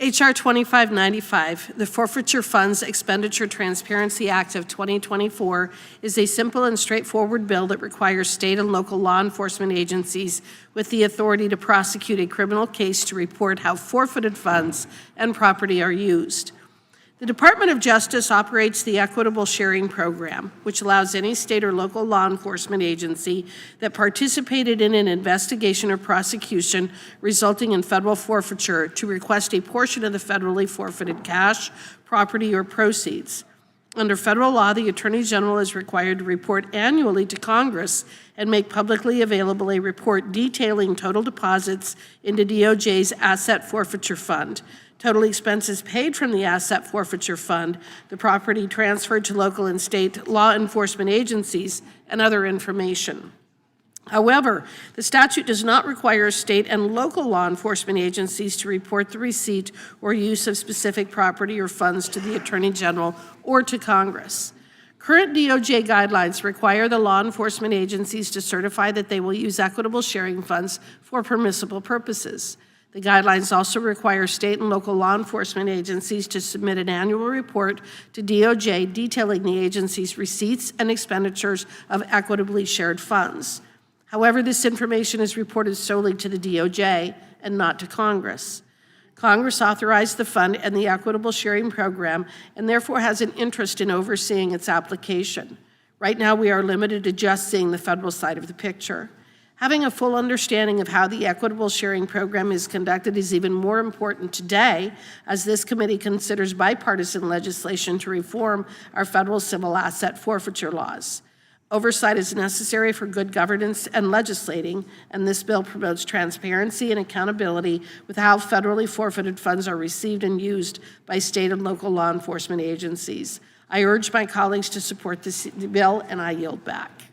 H.R. 2595, the Forfeiture Funds Expenditure Transparency Act of 2024, is a simple and straightforward bill that requires state and local law enforcement agencies with the authority to prosecute a criminal case to report how forfeited funds and property are used. The Department of Justice operates the Equitable Sharing Program, which allows any state or local law enforcement agency that participated in an investigation or prosecution resulting in federal forfeiture to request a portion of the federally forfeited cash, property, or proceeds. Under federal law, the Attorney General is required to report annually to Congress and make publicly available a report detailing total deposits into DOJ's Asset Forfeiture Fund, total expenses paid from the Asset Forfeiture Fund, the property transferred to local and state law enforcement agencies, and other information. However, the statute does not require state and local law enforcement agencies to report the receipt or use of specific property or funds to the Attorney General or to Congress. Current DOJ guidelines require the law enforcement agencies to certify that they will use equitable sharing funds for permissible purposes. The guidelines also require state and local law enforcement agencies to submit an annual report to DOJ detailing the agency's receipts and expenditures of equitably shared funds. However, this information is reported solely to the DOJ and not to Congress. Congress authorized the fund and the Equitable Sharing Program and therefore has an interest in overseeing its application. Right now, we are limited to just seeing the federal side of the picture. Having a full understanding of how the Equitable Sharing Program is conducted is even more important today as this committee considers bipartisan legislation to reform our federal civil asset forfeiture laws. Oversight is necessary for good governance and legislating, and this bill promotes transparency and accountability with how federally forfeited funds are received and used by state and local law enforcement agencies. I urge my colleagues to support this bill, and I yield back.